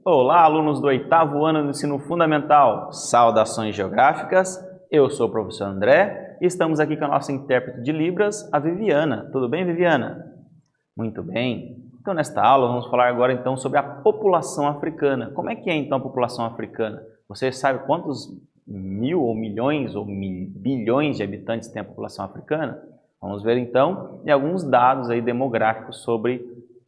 Olá, alunos do 8º ano do ensino fundamental. Saudações geográficas. Eu sou o professor André e estamos aqui com a nossa intérprete de Libras, a Viviana. Tudo bem, Viviana? Muito bem. Então, nesta aula, vamos falar agora então sobre a população africana. Como é que é então a população africana? Você sabe quantos mil ou milhões ou bilhões de habitantes tem a população africana? Vamos ver então e alguns dados aí demográficos sobre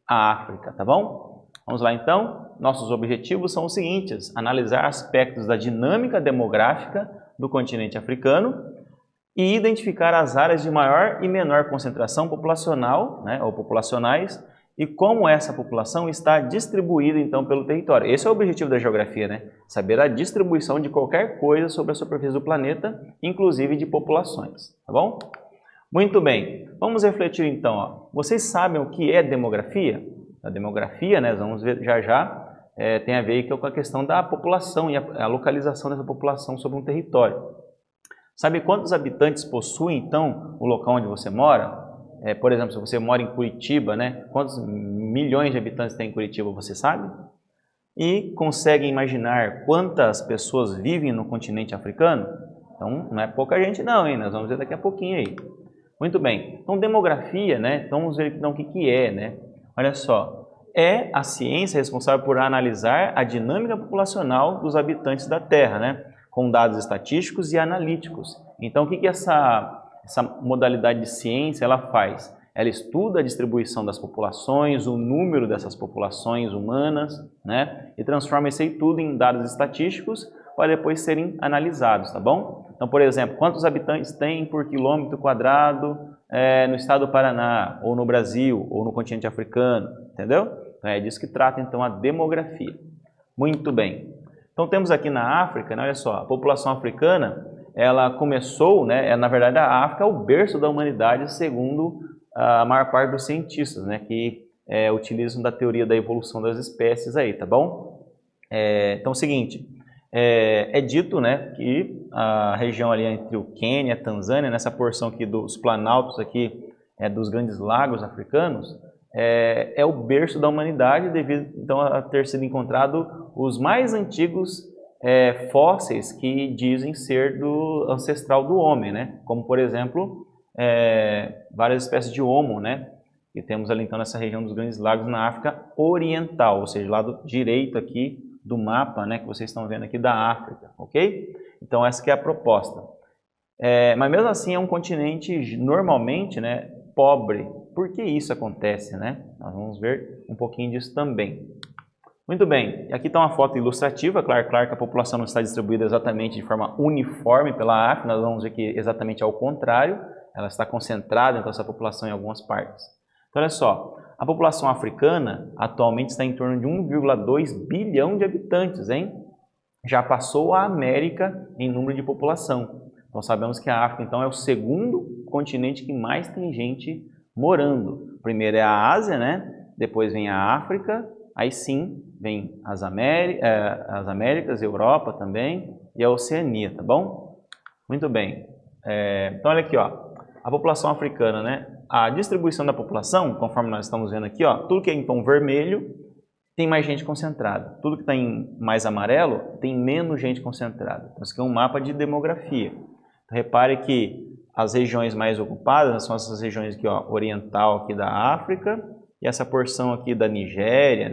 a África, tá bom? Vamos lá então. Nossos objetivos são os seguintes: analisar aspectos da dinâmica demográfica do continente africano e identificar as áreas de maior e menor concentração populacional, ou populacionais, e como essa população está distribuída então pelo território. Esse é o objetivo da geografia, saber a distribuição de qualquer coisa sobre a superfície do planeta, inclusive de populações, tá bom? Muito bem, vamos refletir então. Vocês sabem o que é demografia? A demografia, vamos ver já, tem a ver com a questão da população e a localização dessa população sobre um território. Sabe quantos habitantes possui, então, o local onde você mora? Por exemplo, se você mora em Curitiba, quantos milhões de habitantes tem em Curitiba, você sabe? E consegue imaginar quantas pessoas vivem no continente africano? Então, não é pouca gente não, hein? Nós vamos ver daqui a pouquinho aí. Muito bem. Então, demografia, então vamos ver então o que é, Olha só, é a ciência responsável por analisar a dinâmica populacional dos habitantes da Terra, com dados estatísticos e analíticos. Então, o que essa modalidade de ciência ela faz? Ela estuda a distribuição das populações, o número dessas populações humanas, e transforma isso aí tudo em dados estatísticos para depois serem analisados, tá bom? Então, por exemplo, quantos habitantes tem por quilômetro quadrado no estado do Paraná, ou no Brasil, ou no continente africano, entendeu? Então, é disso que trata, então, a demografia. Muito bem. Então, temos aqui na África, olha só, a população africana, ela começou, na verdade, a África é o berço da humanidade, segundo a maior parte dos cientistas, que utilizam da teoria da evolução das espécies aí, tá bom? Então, é o seguinte, é dito, que a região ali entre o Quênia e a Tanzânia, nessa porção aqui dos planaltos aqui, dos grandes lagos africanos, é o berço da humanidade devido então a ter sido encontrado os mais antigos fósseis que dizem ser do ancestral do homem, como por exemplo várias espécies de homo, que temos ali então nessa região dos grandes lagos na África Oriental, ou seja, lado direito aqui do mapa, que vocês estão vendo aqui da África, ok? Então essa que é a proposta. Mas mesmo assim é um continente normalmente, pobre. Por que isso acontece, Nós vamos ver um pouquinho disso também. Muito bem, aqui está uma foto ilustrativa, claro que a população não está distribuída exatamente de forma uniforme pela África, nós vamos ver que exatamente ao contrário, ela está concentrada, então, essa população em algumas partes. Então, olha só, a população africana atualmente está em torno de 1,2 bilhão de habitantes, Já passou a América em número de população. Então, sabemos que a África, então, é o segundo continente que mais tem gente morando. Primeiro é a Ásia, Depois vem a África, aí sim vem as Américas, Europa também e a Oceania, tá bom? Muito bem. Então, olha aqui, a população africana, A distribuição da população, conforme nós estamos vendo aqui, tudo que é em tom vermelho tem mais gente concentrada. Tudo que está em mais amarelo tem menos gente concentrada. Então, isso aqui é um mapa de demografia. Então, repare que as regiões mais ocupadas são essas regiões aqui, oriental aqui da África e essa porção aqui da Nigéria,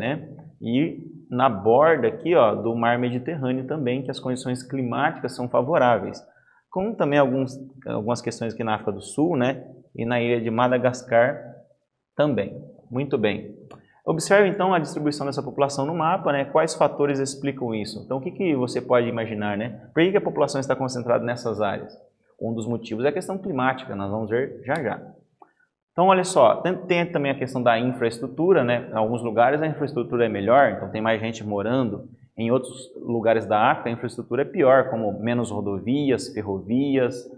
E na borda aqui, do mar Mediterrâneo também, que as condições climáticas são favoráveis. Como também algumas questões aqui na África do Sul, E na ilha de Madagascar também. Muito bem. Observe então a distribuição dessa população no mapa, Quais fatores explicam isso? Então, o que você pode imaginar, Por que a população está concentrada nessas áreas? Um dos motivos é a questão climática, nós vamos ver já já. Então, olha só, tem também a questão da infraestrutura, Em alguns lugares a infraestrutura é melhor, então tem mais gente morando. Em outros lugares da África a infraestrutura é pior, como menos rodovias, ferrovias,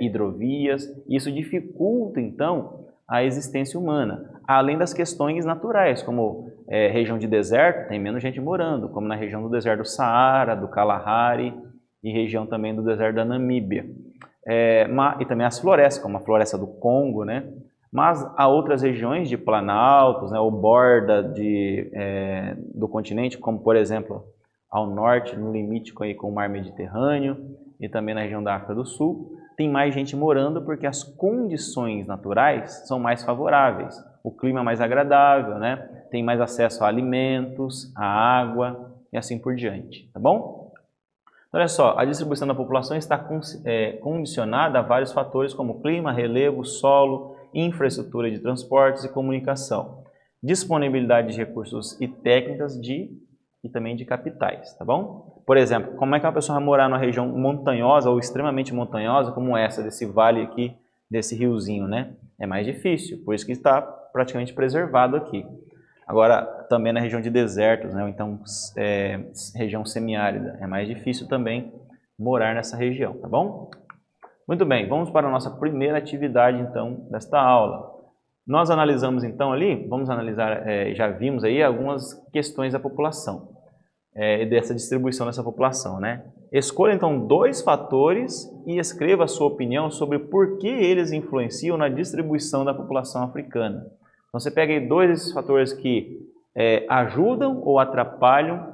hidrovias. Isso dificulta, então, a existência humana. Além das questões naturais, como região de deserto, tem menos gente morando, como na região do deserto do Saara, do Kalahari e região também do deserto da Namíbia. E também as florestas, como a floresta do Congo, Mas há outras regiões de planaltos, né, ou borda do continente, como por exemplo ao norte, no limite com o mar Mediterrâneo e também na região da África do Sul, tem mais gente morando porque as condições naturais são mais favoráveis. O clima é mais agradável, né? Tem mais acesso a alimentos, a água e assim por diante, tá bom? Olha só, a distribuição da população está condicionada a vários fatores como clima, relevo, solo, infraestrutura de transportes e comunicação, disponibilidade de recursos e técnicas e também de capitais, tá bom? Por exemplo, como é que uma pessoa vai morar numa região montanhosa ou extremamente montanhosa como essa, desse vale aqui, desse riozinho, né? É mais difícil, por isso que está praticamente preservado aqui. Agora, também na região de desertos, né? Ou então região semiárida, é mais difícil também morar nessa região, tá bom? Muito bem, vamos para a nossa primeira atividade, então, desta aula. Nós analisamos, então, ali, vamos analisar, já vimos aí algumas questões da população, dessa distribuição dessa população, né? Escolha, então, 2 fatores e escreva a sua opinião sobre por que eles influenciam na distribuição da população africana. Então, você pega aí 2 desses fatores que ajudam ou atrapalham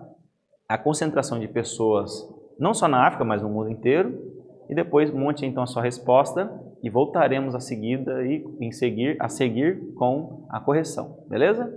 a concentração de pessoas, não só na África, mas no mundo inteiro, e depois monte então a sua resposta e voltaremos a seguir com a correção, beleza?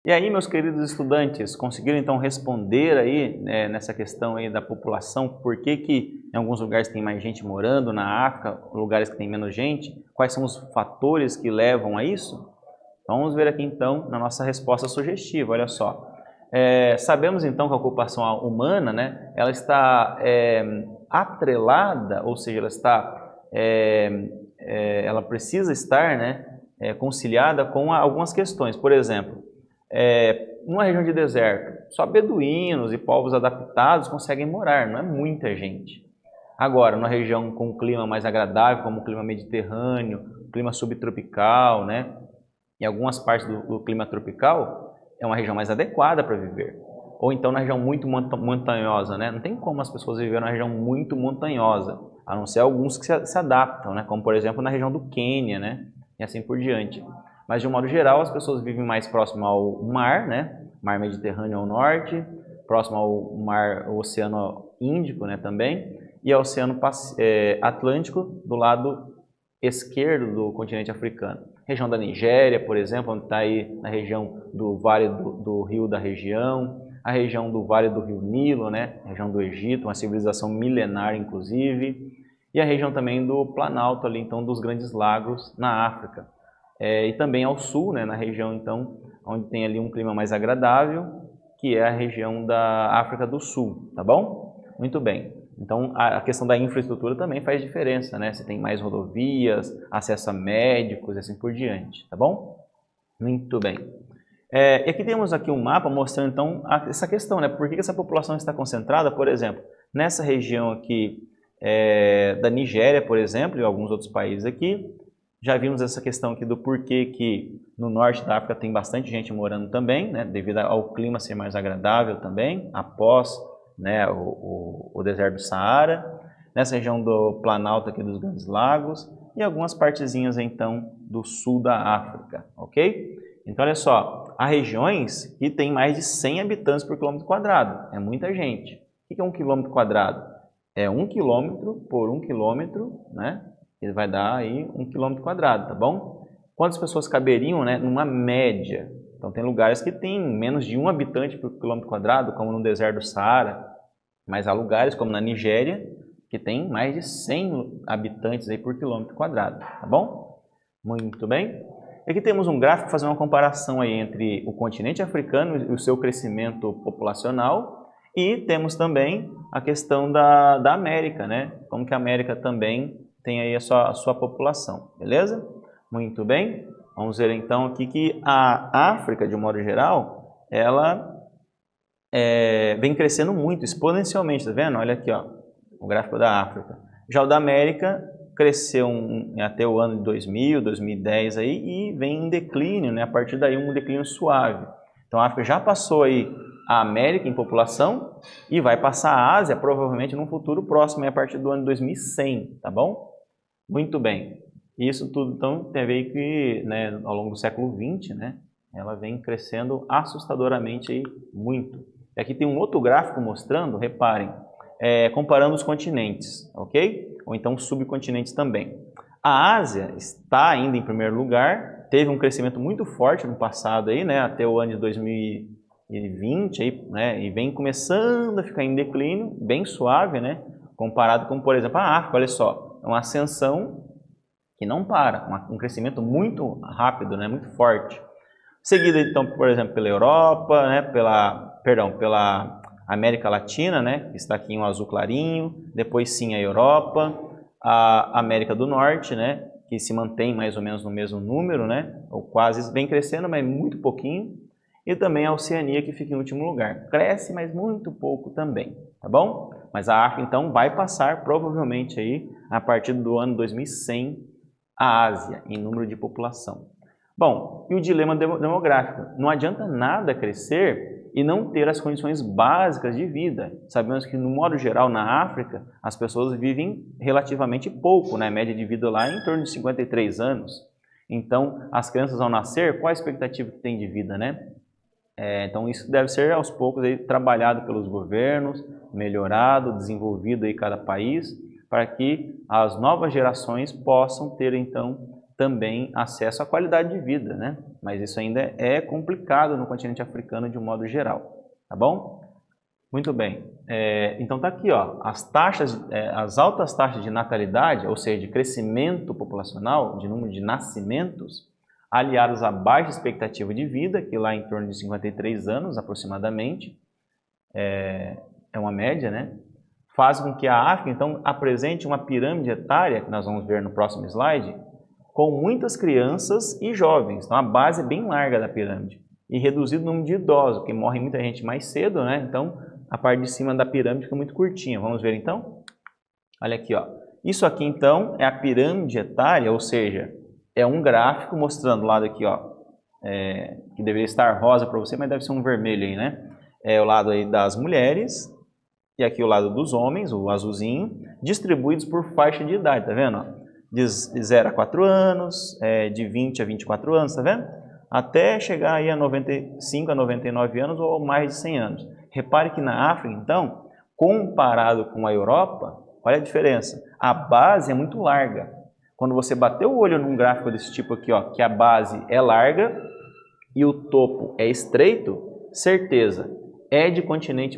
E aí, meus queridos estudantes, conseguiram então responder aí nessa questão aí da população, por que em alguns lugares tem mais gente morando, na África, lugares que tem menos gente, quais são os fatores que levam a isso? Vamos ver aqui então na nossa resposta sugestiva, olha só. Sabemos então que a ocupação humana, né, ela está atrelada, ou seja, ela precisa estar, né, conciliada com algumas questões. Por exemplo, numa região de deserto, só beduínos e povos adaptados conseguem morar, não é muita gente. Agora, numa região com um clima mais agradável, como o clima mediterrâneo, clima subtropical, né, em algumas partes do clima tropical, é uma região mais adequada para viver. Ou então na região muito montanhosa, né? Não tem como as pessoas viverem na região muito montanhosa, a não ser alguns que se adaptam, né? Como por exemplo na região do Quênia, né? E assim por diante. Mas de um modo geral as pessoas vivem mais próximo ao mar, né? Mar Mediterrâneo ao norte, próximo ao Oceano Índico, né? Também, e ao Oceano Atlântico do lado esquerdo do continente africano. Região da Nigéria, por exemplo, onde está aí na região do Vale do Rio da região, a região do Vale do Rio Nilo, né? A região do Egito, uma civilização milenar inclusive, e a região também do Planalto ali, então, dos Grandes Lagos na África. E também ao sul, né? Na região então, onde tem ali um clima mais agradável, que é a região da África do Sul, tá bom? Muito bem. Então, a questão da infraestrutura também faz diferença, né? Você tem mais rodovias, acesso a médicos e assim por diante, tá bom? Muito bem. E aqui temos aqui um mapa mostrando, então, essa questão, né? Por que essa população está concentrada, por exemplo, nessa região aqui da Nigéria, por exemplo, e alguns outros países aqui. Já vimos essa questão aqui do porquê que no norte da África tem bastante gente morando também, né? Devido ao clima ser mais agradável também, após, né, o deserto do Saara, nessa região do Planalto aqui dos Grandes Lagos e algumas partezinhas então do sul da África, ok? Então olha só, há regiões que tem mais de 100 habitantes por quilômetro quadrado, é muita gente. O que é 1 quilômetro quadrado? É 1 quilômetro por 1 quilômetro, né? Ele vai dar aí 1 quilômetro quadrado, tá bom? Quantas pessoas caberiam, né, numa média? Então tem lugares que tem menos de 1 habitante por quilômetro quadrado, como no deserto do Saara, mas há lugares como na Nigéria que tem mais de 100 habitantes aí por quilômetro quadrado, tá bom? Muito bem. Aqui temos um gráfico fazendo uma comparação aí entre o continente africano e o seu crescimento populacional, e temos também a questão da América, né? Como que a América também tem aí a sua população, beleza? Muito bem. Vamos ver então aqui que a África, de um modo geral, ela vem crescendo muito, exponencialmente, tá vendo? Olha aqui, ó, o gráfico da África. Já o da América cresceu até o ano de 2000, 2010 aí, e vem em declínio, né? A partir daí um declínio suave. Então a África já passou aí a América em população e vai passar a Ásia provavelmente num futuro próximo, a partir do ano 2100, tá bom? Muito bem. Isso tudo então tem a ver que, né, ao longo do século XX, né, ela vem crescendo assustadoramente aí, muito. E aqui tem um outro gráfico mostrando, reparem, comparando os continentes, ok? Ou então subcontinentes também. A Ásia está ainda em primeiro lugar, teve um crescimento muito forte no passado aí, né, até o ano de 2020 aí, né, e vem começando a ficar em declínio, bem suave, né, comparado com, por exemplo, a África. Olha só, é uma ascensão que não para, um crescimento muito rápido, né, muito forte. Seguida então, por exemplo, pela Europa, né, pela América Latina, né, que está aqui em um azul clarinho, depois sim a Europa, a América do Norte, né, que se mantém mais ou menos no mesmo número, né, ou quase, vem crescendo, mas muito pouquinho, e também a Oceania, que fica em último lugar. Cresce, mas muito pouco também, tá bom? Mas a África então vai passar provavelmente aí, a partir do ano 2100, a Ásia em número de população. Bom, e o dilema demográfico? Não adianta nada crescer e não ter as condições básicas de vida. Sabemos que, no modo geral, na África, as pessoas vivem relativamente pouco, né? A média de vida lá é em torno de 53 anos. Então, as crianças ao nascer, qual a expectativa que tem de vida, né? Então, isso deve ser, aos poucos, aí, trabalhado pelos governos, melhorado, desenvolvido em cada país, para que as novas gerações possam ter, então, também acesso à qualidade de vida, né? Mas isso ainda é complicado no continente africano de um modo geral, tá bom? Muito bem. Então tá aqui, ó, as altas taxas de natalidade, ou seja, de crescimento populacional, de número de nascimentos, aliados à baixa expectativa de vida, que lá é em torno de 53 anos aproximadamente, é uma média, né? Faz com que a África, então, apresente uma pirâmide etária, que nós vamos ver no próximo slide, com muitas crianças e jovens. Então, a base é bem larga da pirâmide. E reduzido o número de idosos, porque morre muita gente mais cedo, né? Então, a parte de cima da pirâmide fica muito curtinha. Vamos ver, então? Olha aqui, ó. Isso aqui, então, é a pirâmide etária, ou seja, é um gráfico mostrando o lado aqui, ó, que deveria estar rosa para você, mas deve ser um vermelho aí, né? É o lado aí das mulheres, e aqui o lado dos homens, o azulzinho, distribuídos por faixa de idade, tá vendo? De 0 a 4 anos, de 20 a 24 anos, tá vendo? Até chegar aí a 95 a 99 anos ou mais de 100 anos. Repare que na África, então, comparado com a Europa, olha a diferença. A base é muito larga. Quando você bater o olho num gráfico desse tipo aqui, ó, que a base é larga e o topo é estreito, certeza, é de continente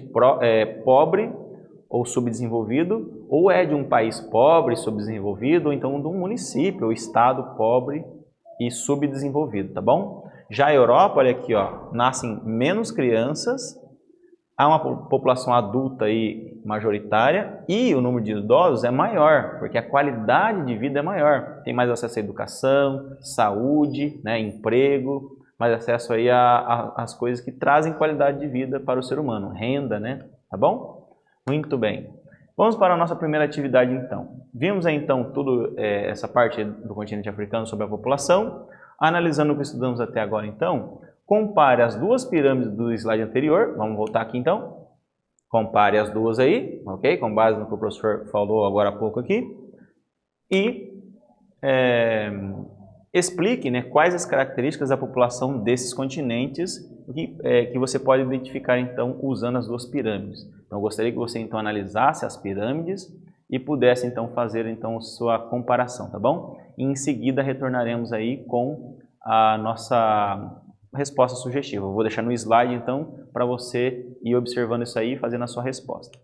pobre ou subdesenvolvido, ou é de um país pobre, subdesenvolvido, ou então de um município ou estado pobre e subdesenvolvido, tá bom? Já a Europa, olha aqui, ó, nascem menos crianças, há uma população adulta aí majoritária e o número de idosos é maior, porque a qualidade de vida é maior. Tem mais acesso à educação, saúde, né, emprego, mais acesso aí às coisas que trazem qualidade de vida para o ser humano, renda, né? Tá bom? Muito bem. Vamos para a nossa primeira atividade então. Vimos aí então tudo essa parte do continente africano sobre a população. Analisando o que estudamos até agora então, compare as duas pirâmides do slide anterior. Vamos voltar aqui então. Compare as duas aí, ok? Com base no que o professor falou agora há pouco aqui. E explique, né, quais as características da população desses continentes que você pode identificar então usando as duas pirâmides. Então, eu gostaria que você então analisasse as pirâmides e pudesse então fazer então sua comparação, tá bom? E em seguida retornaremos aí com a nossa resposta sugestiva. Eu vou deixar no slide então para você ir observando isso aí e fazendo a sua resposta.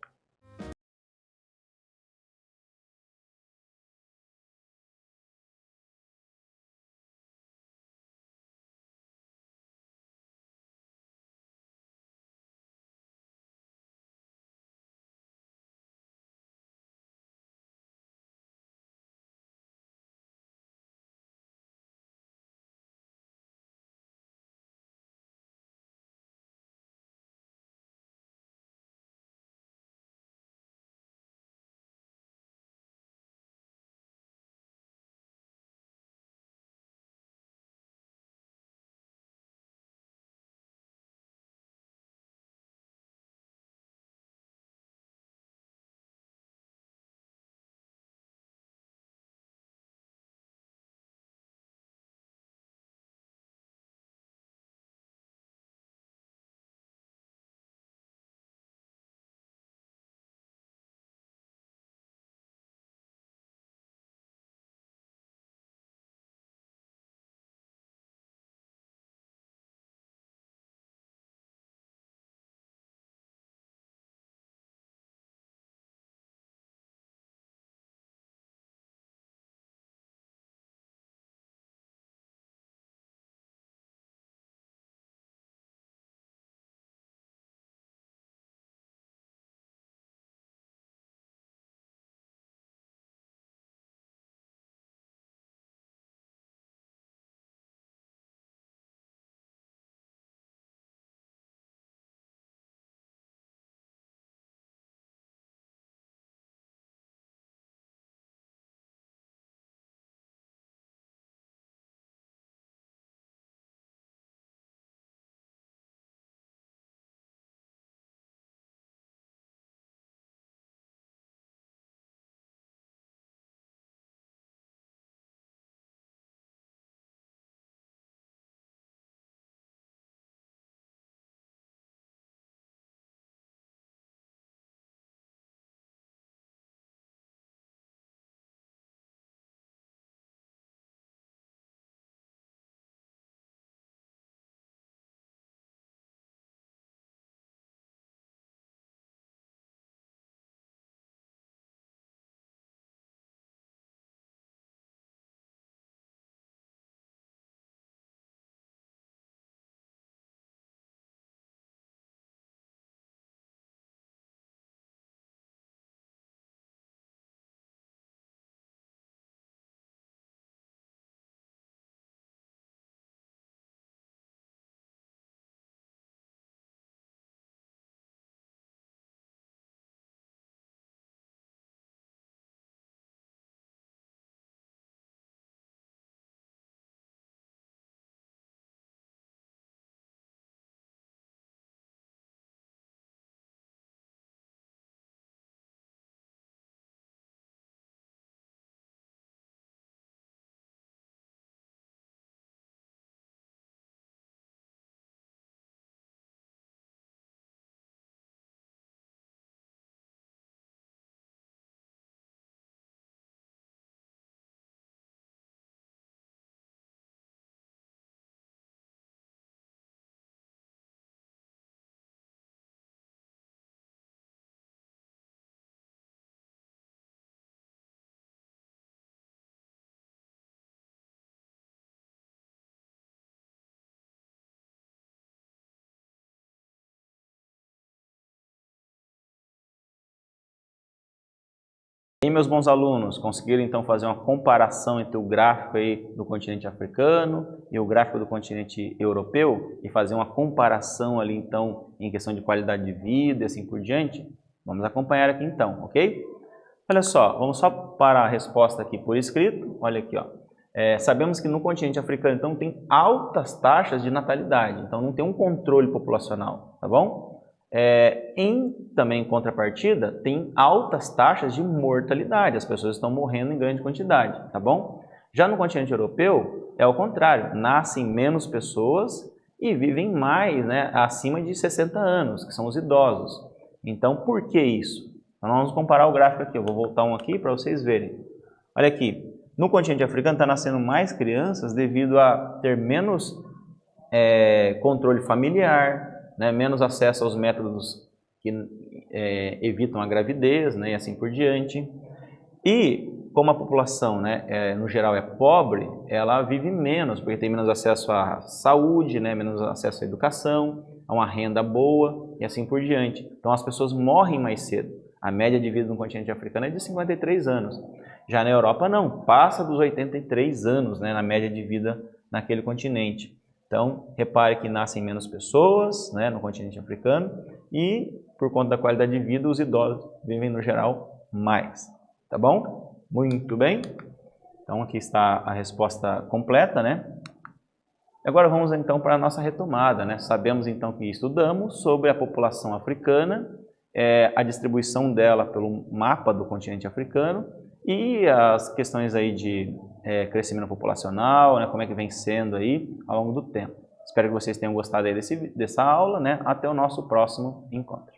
E meus bons alunos, conseguiram então fazer uma comparação entre o gráfico aí do continente africano e o gráfico do continente europeu e fazer uma comparação ali então em questão de qualidade de vida e assim por diante? Vamos acompanhar aqui então, ok? Olha só, vamos só para a resposta aqui por escrito. Olha aqui, ó. Sabemos que no continente africano então tem altas taxas de natalidade, então não tem um controle populacional, tá bom? Também em contrapartida, tem altas taxas de mortalidade, as pessoas estão morrendo em grande quantidade, tá bom? Já no continente europeu, é o contrário, nascem menos pessoas e vivem mais, né, acima de 60 anos, que são os idosos. Então, por que isso? Então, vamos comparar o gráfico aqui, eu vou voltar um aqui para vocês verem. Olha aqui, no continente africano está nascendo mais crianças devido a ter menos controle familiar, né, menos acesso aos métodos que evitam a gravidez, né, e assim por diante. E como a população, né, no geral é pobre, ela vive menos, porque tem menos acesso à saúde, né, menos acesso à educação, a uma renda boa e assim por diante. Então as pessoas morrem mais cedo. A média de vida no continente africano é de 53 anos. Já na Europa não, passa dos 83 anos, né, na média de vida naquele continente. Então, repare que nascem menos pessoas, né, no continente africano e, por conta da qualidade de vida, os idosos vivem, no geral, mais. Tá bom? Muito bem. Então, aqui está a resposta completa, né? Agora vamos, então, para a nossa retomada, né? Sabemos, então, que estudamos sobre a população africana, a distribuição dela pelo mapa do continente africano e as questões aí de crescimento populacional, né, como é que vem sendo aí ao longo do tempo. Espero que vocês tenham gostado aí dessa aula, né? Até o nosso próximo encontro.